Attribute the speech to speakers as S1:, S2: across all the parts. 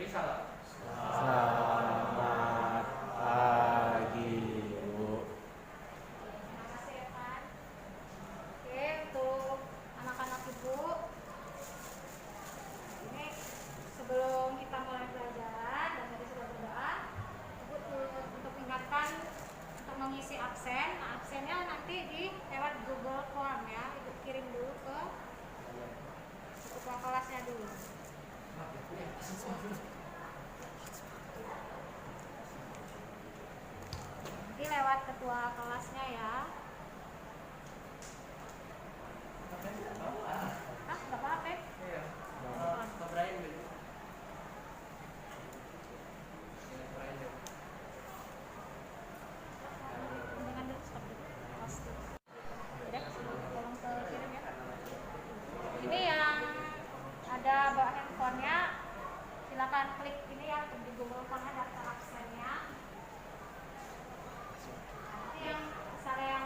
S1: Selamat pagi, Bu.
S2: Terima kasih ya, Pan. Oke, untuk anak-anak Ibu, ini sebelum kita mulai pelajaran dan tadi sudah berdoa, Ibu untuk ingatkan untuk mengisi absen. Nah, absennya nanti lewat Google Form ya. Ibu kirim dulu ke ketua kelasnya dulu. Nanti lewat ketua kelasnya ya. Ah, nggak apa-apa. Dengan dulu stop dulu. Pasti. Udah, tolong kirim ya. Ini yang ada bawa handphonenya, silakan klik ini ya untuk di Google Form daftar absennya. Nanti yang misalnya yang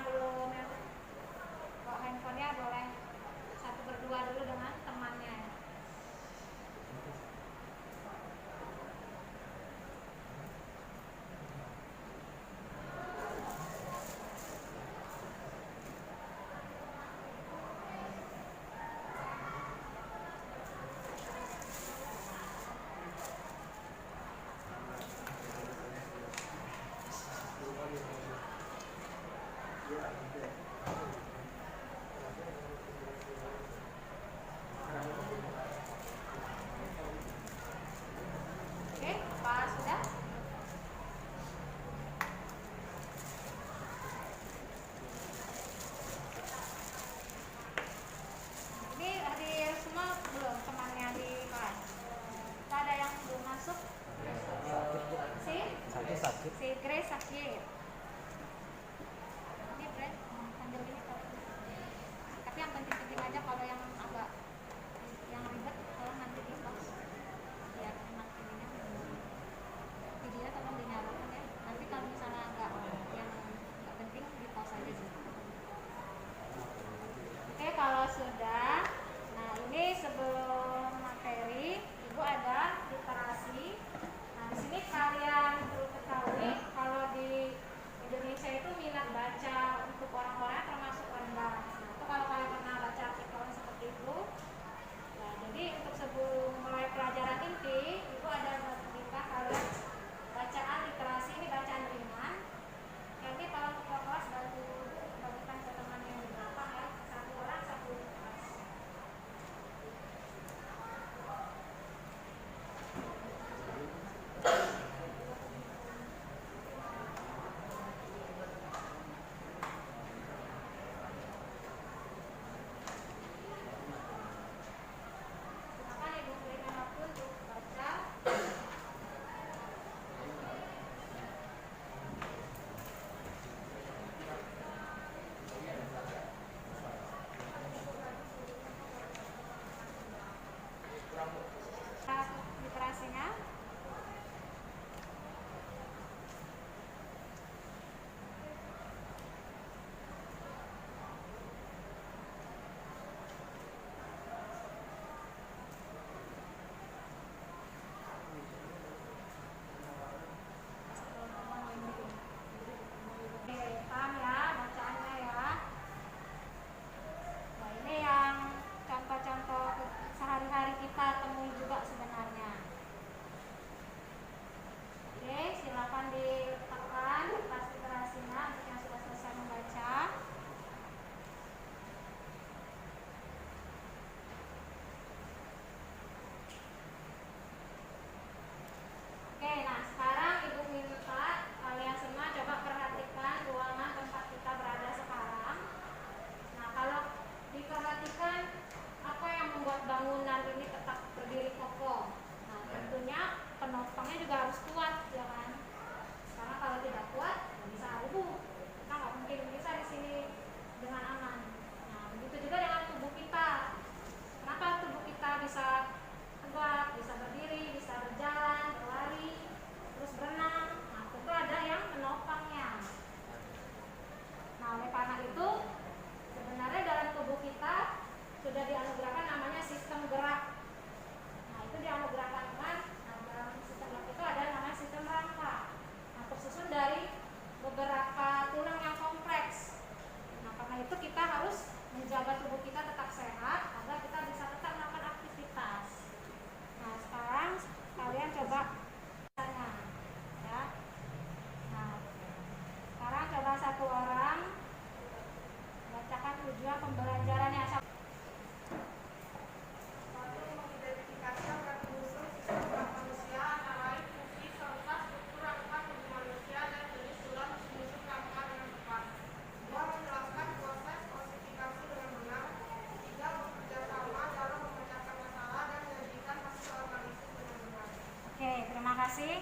S2: kasih.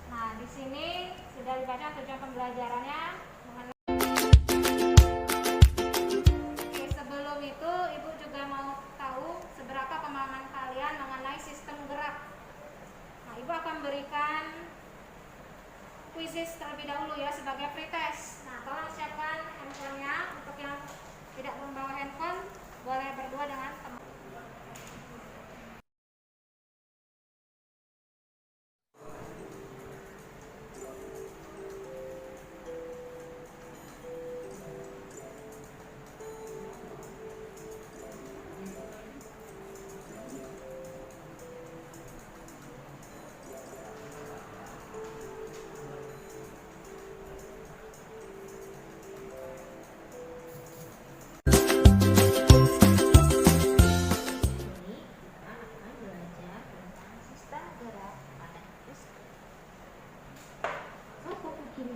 S2: Nah, di sini sudah dibaca tujuan pembelajarannya mengenai. Oke, sebelum itu Ibu juga mau tahu seberapa pemahaman kalian mengenai sistem gerak. Nah, Ibu akan berikan quizzes terlebih dahulu ya sebagai pretest. Nah, tolong siapkan handphonenya. Untuk yang tidak membawa handphone boleh berdua dengan teman.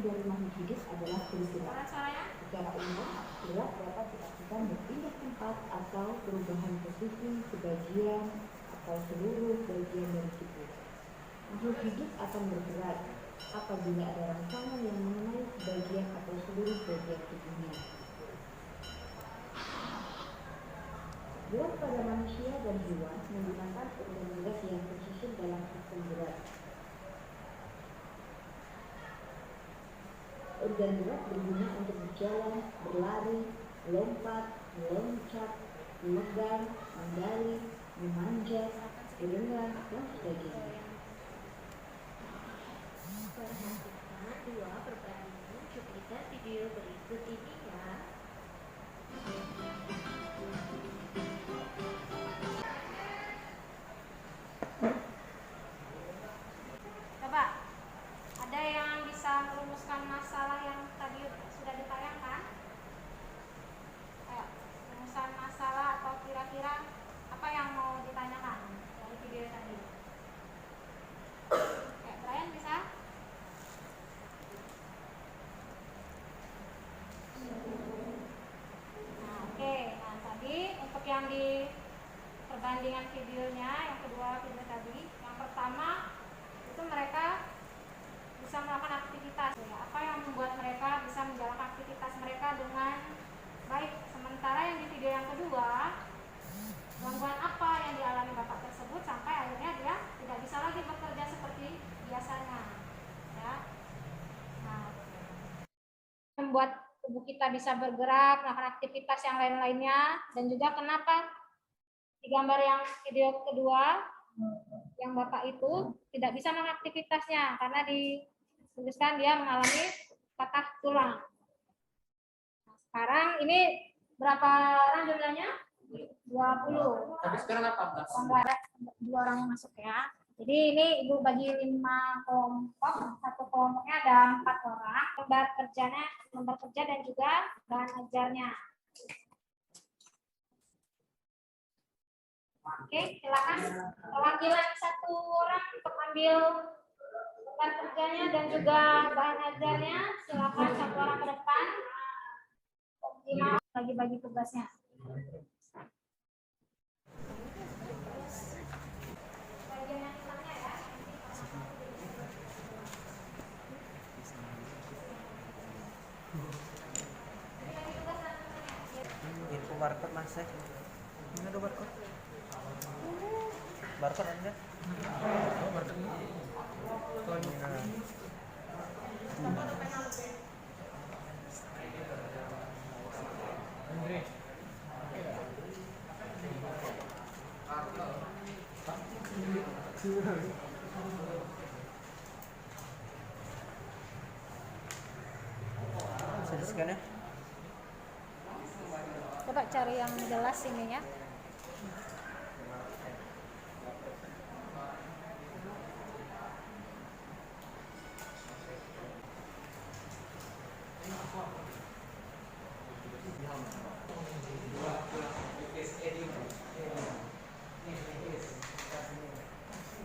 S3: Dari makhluk hidup adalah bergerak.
S2: Suaranya?
S3: Secara umum, gerak dapat diartikan berpindah tempat atau perubahan posisi sebagian atau seluruh bagian dari tubuh. Makhluk hidup akan bergerak apabila ada rangsangan yang mengenai sebagian atau seluruh bagian tubuhnya. Gerak pada manusia dan hewan menggunakan organ gerak yang tersusun dalam sistem gerak. Organ gerak berguna untuk berjalan, berlari, melompat, meloncat, memegang, menggali, memanjat, berenang, dan sebagainya.
S4: Perhatikan dua perbandingan cuplikan video berikut ini ya.
S2: Coba, ada yang bisa merumuskan masalah yang tadi sudah ditayangkan? Ayo, rumusan masalah atau kira-kira apa yang mau ditanyakan dari video tadi? Brian bisa? Nah, oke. Nah, tadi untuk yang di perbandingan videonya, yang kedua video tadi, yang pertama itu mereka bisa melakukan aktivitas ya. Apa yang membuat mereka bisa menjalankan aktivitas mereka dengan baik. Sementara yang di video yang kedua, gangguan apa yang dialami bapak tersebut sampai akhirnya dia tidak bisa lagi bekerja seperti biasanya ya. Nah, membuat tubuh kita bisa bergerak, melakukan aktivitas yang lain-lainnya. Dan juga kenapa di gambar yang video kedua yang bapak itu tidak bisa melakukan aktivitasnya karena dituliskan dia mengalami patah tulang. Nah, sekarang ini berapa orang jumlahnya? 20.
S1: Tapi sekarang 18.
S2: Ada 2 orang yang masuk ya. Jadi ini ibu bagi 5 kelompok. Satu kelompoknya ada 4 orang. Lembar kerja dan juga bahan ajarnya. Oke, silakan perwakilan 1 orang untuk ambil lembar kerjanya dan juga bahan ajarnya. Silakan 1 orang ke depan. 5 bagi-bagi tugasnya.
S1: Info barcode mas Mana ada barcode? Barcode ada? Oh, barcode ini. Oh, ini. Andre. Scan ya?
S2: Coba cari yang jelas ininya.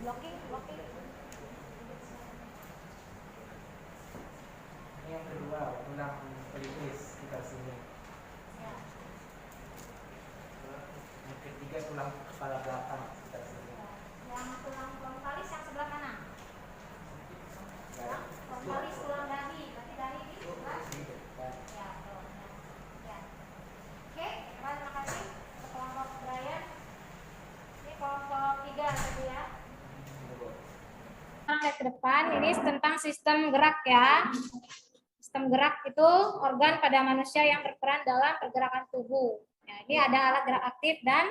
S2: Blocking.
S1: Yang kedua, tulang pelipis kita sini.
S2: Ya.
S1: Yang ketiga, tulang kepala belakang kita sini.
S2: Yang tulang frontalis yang sebelah mana? slide ke depan, ini tentang sistem gerak ya. Sistem gerak itu organ pada manusia yang berperan dalam pergerakan tubuh. Nah, ini ada alat gerak aktif dan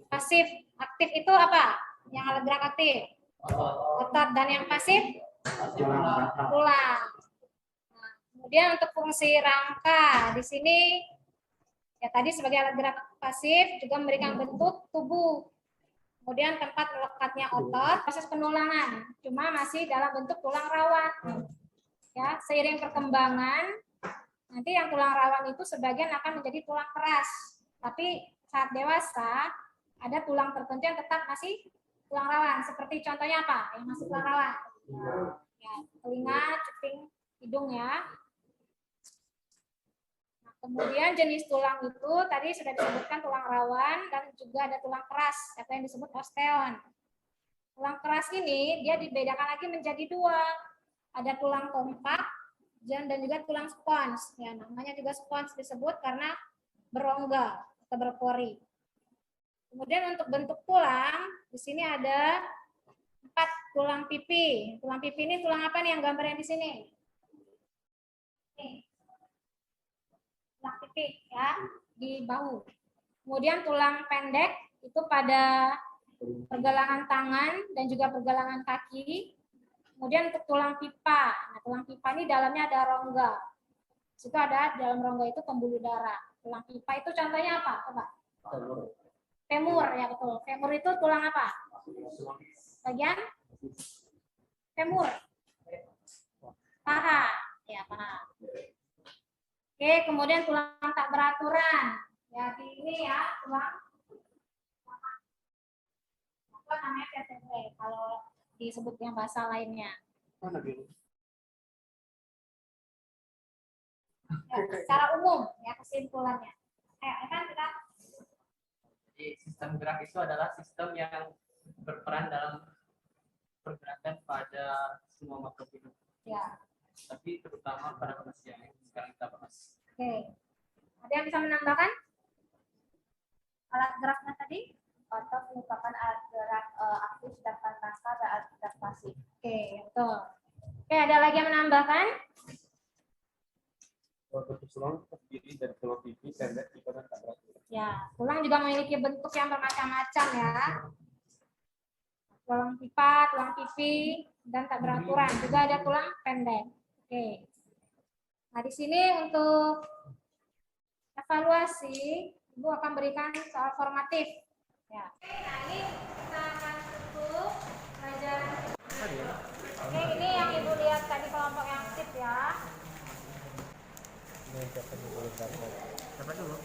S2: pasif. Aktif itu apa? Yang alat gerak aktif? Otot. Dan yang pasif? Tulang. Nah, kemudian untuk fungsi rangka di sini ya tadi sebagai alat gerak pasif juga memberikan bentuk tubuh. Kemudian tempat melekatnya otot, proses penulangan, cuma masih dalam bentuk tulang rawan. Ya, seiring perkembangan, nanti yang tulang rawan itu sebagian akan menjadi tulang keras. Tapi saat dewasa, ada tulang tertentu yang tetap masih tulang rawan. Seperti contohnya apa? Yang masih tulang rawan. Ya, telinga, cuping, hidung ya. Kemudian jenis tulang itu tadi sudah disebutkan tulang rawan dan juga ada tulang keras atau yang disebut osteon. Tulang keras ini dia dibedakan lagi menjadi dua. Ada tulang kompak dan juga tulang spons. Ya, namanya juga spons disebut karena berongga atau berpori. Kemudian untuk bentuk tulang di sini ada 4 tulang pipi. Tulang pipi ini tulang apa nih yang gambarnya di sini? Nih. Tulang pipi ya di bahu. Kemudian tulang pendek itu pada pergelangan tangan dan juga pergelangan kaki. Kemudian untuk tulang pipa. Nah, tulang pipa ini dalamnya ada rongga. Di situ ada dalam rongga itu pembuluh darah. Tulang pipa itu contohnya apa? Coba. Femur ya betul. Femur itu tulang apa? Bagian femur. Paha. Ya, paha. Oke, kemudian tulang tak beraturan. Ya, di ini ya, tulang apa namanya vertebrae kalau disebut yang bahasa lainnya. Ya, secara umum ya kesimpulannya. Kan kita
S1: Jadi sistem gerak itu adalah sistem yang berperan dalam pergerakan pada semua makhluk hidup.
S2: ya.
S1: Tapi terutama pada manusia yang sekarang kita bahas.
S2: Oke. Ada yang bisa menambahkan? Alat geraknya tadi?
S4: Otot merupakan alat gerak aktif, sedangkan rangka adalah alat gerak pasif.
S2: Oke, betul. Oke, ada lagi yang menambahkan?
S5: Bentuk tulang terdiri dari tulang pipi, pendek, pipa, dan tak beraturan.
S2: Ya, tulang juga memiliki bentuk yang bermacam-macam ya. Tulang pipa, tulang pipi, dan tak beraturan. Juga ada tulang pendek. Oke. Nah, di sini untuk evaluasi, Ibu akan berikan soal formatif. Ya. Oke, nah ini kita akan tutup pelajaran. Oke, ini yang Ibu lihat tadi kelompok yang aktif ya.
S1: Siapa dulu?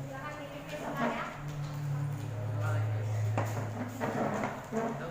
S2: Silakan dipimpin sama ya.
S1: Untuk